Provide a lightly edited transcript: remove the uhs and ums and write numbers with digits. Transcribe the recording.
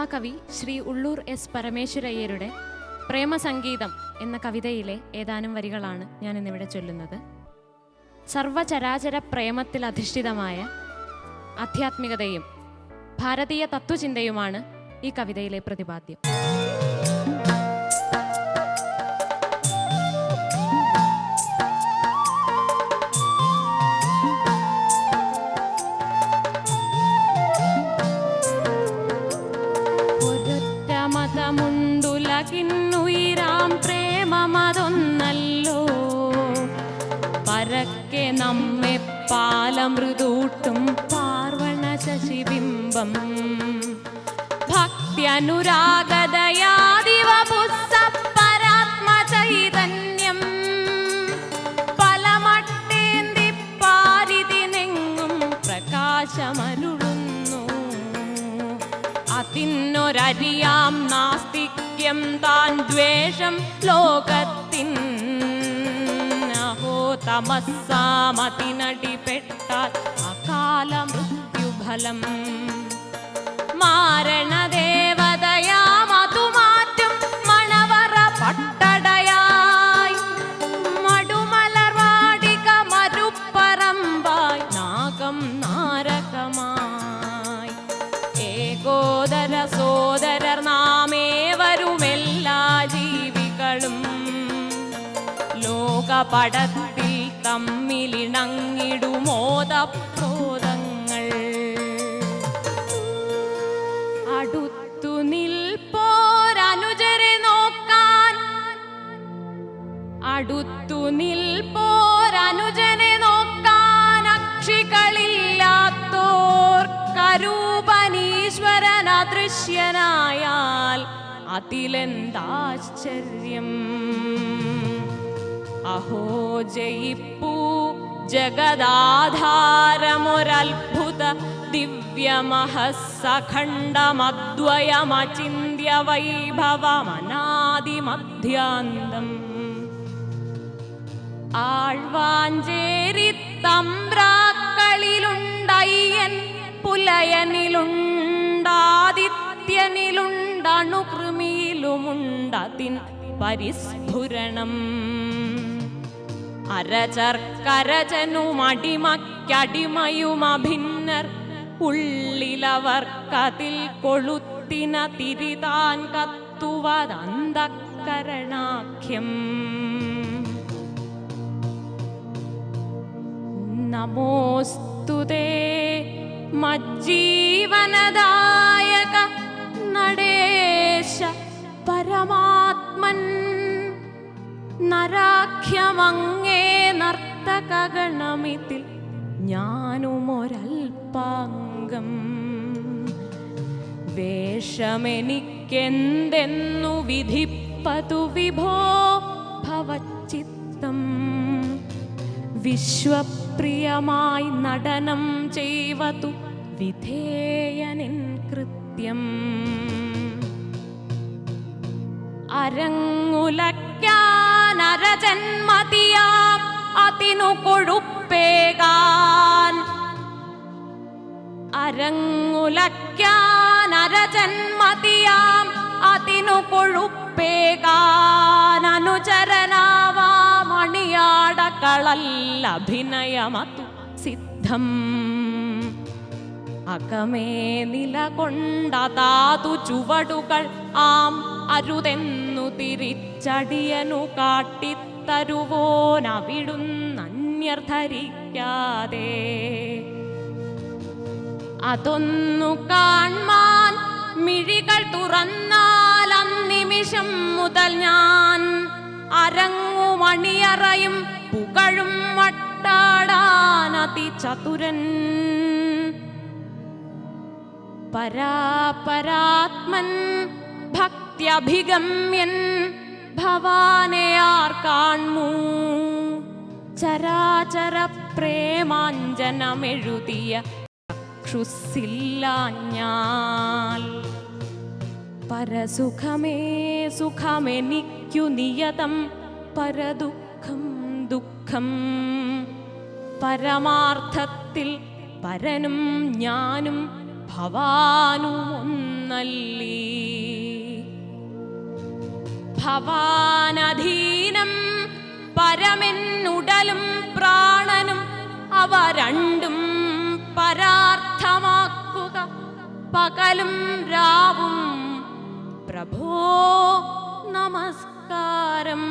മഹാകവി ശ്രീ ഉള്ളൂർ എസ് പരമേശ്വരയ്യരുടെ പ്രേമസംഗീതം എന്ന കവിതയിലെ ഏതാനും വരികളാണ് ഞാൻ ഇന്നിവിടെ ചൊല്ലുന്നത്. സർവചരാചര പ്രേമത്തിൽ അധിഷ്ഠിതമായ ആധ്യാത്മികതയും ഭാരതീയ തത്വചിന്തയുമാണ് ഈ കവിതയിലെ പ്രതിപാദ്യം. ുയിരാം പ്രേമമതൊന്നല്ലോ, പരക്കെ നമ്മെ പാലമൃദൂട്ടും പാർവണ ശശിബിംബം. ഭക്തിയനുരാഗദയാദിവപുസ്സപരാത്മചൈതന്യം പലമട്ടേന്തി പാരിതിനെങ്ങും പ്രകാശമരുളുന്നു. അതിനൊരരിയാം നാസ്തിക്യം താൻ ദ്വേഷം ലോകത്തിൻ. അഹോ തമസ്സാമതിനടിപ്പെട്ടാൽ അകാല മൃത്യുഫലം. മാരണദേവതയാമതുമാറ്റും മണവറ പട്ടടയായി മടുമലർവാടിക മരുപ്പറമ്പായി നാഗം നാരകമായി. ഏകോദര സോദരർ നാമേവരുമെല്ലാ ജീവികളും ലോകപടത്തിൽ തമ്മിലിണങ്ങിടുമോദപ്രോദങ്ങൾ. അടുത്തു നിൽപ്പോരനുജരെ നോക്കാൻ, അടുത്തു നിൽപ്പോരനുജനെ നോക്കാൻ അക്ഷികളില്ലാത്തോർ കരൂപനീശ്വരൻ അദൃശ്യനായാൽ അതിലെന്താശ്ചര്യം. അഹോ ജയിപ്പൂ ജഗദാധാരമൊരത്ഭുത ദിവ്യമഹസ്സഖണ്ഡമദ്വയമചിന്യ വൈഭവമനാദിമധ്യാന്തം. ആഴ്വാഞ്ചേരി തമ്പ്രാക്കളിലുണ്ടയ്യൻ, പുലയനിലുണ്ടആദിത്യനിലുണ്ടണുകൃമിയിലുമുണ്ടതിൻ പരിസ്ഫുരണം. അരചർക്കരചനുമടിമയ്ക്കടിമയുമഭിന്നർ ഉള്ളിലവർക്കതിൽ കൊളുത്തിന തിരിതാൻ കത്തുവതന്തഃകരണാഖ്യം. നമോസ്തുതേ മജ്ജീവനദായക നടേശ പരമാത്മൻ. നരാഖ്യമങ്ങേ നർത്തകഗണമിതിൽ ഞാനുമൊരൽപാംഗം. വേഷമെനിക്കെന്തെന്നു വിധിപ്പതു വിഭോ ഭവച്ചിത്തം. വിശ്വപ്രിയമായി നടനം ചെയ്വതു വിധേയനിൻ കൃത്യം. അരങ്ങുലയ്ക്കാനരജന്മതിയാം അതിനു കൊഴുപ്പേകാൻ. അരങ്ങുലയ്ക്കാനരജന്മതിയാം അതിനു കൊഴുപ്പേകാൻ. അനുചരനാവാമണിയാടകളല്ലഭിനയമതു സിദ്ധം. അകമേ നിലകൊണ്ടതാതു ചുവടുകൾ ആം അരുതെന്നു തിരിച്ചടിയനു കാട്ടിത്തരുവോനവിടുന്നന്യർധരിക്കാതെ. അതൊന്നു കാൺമാൻ മിഴികൾ തുറന്നാൽ അന്നിമിഷം മുതൽ ഞാൻ അരങ്ങുമണിയറയും പുകഴും വട്ടാടാനതിചതുരൻ. പരാപരാത്മൻ ഭക്ത്യഭിഗമ്യൻ ഭവാനെയാർ കാൺമൂ. ചരാചര പ്രേമാഞ്ജനമെഴുതിയ ചക്ഷുസ്സില്ലാഞ്ഞാൽ. പരസുഖമേ സുഖമെനിക്കു നിയതം, പരദുഃഖം ദുഃഖം. പരമാർത്ഥത്തിൽ പരനും ഞാനും ഭവാനുമൊന്നല്ലീ. ഭവാനധീനം പരമെന്നുടലും പ്രാണനും അവ രണ്ടും പരാർത്ഥമാക്കുക പകലും രാവും പ്രഭോ നമസ്കാരം.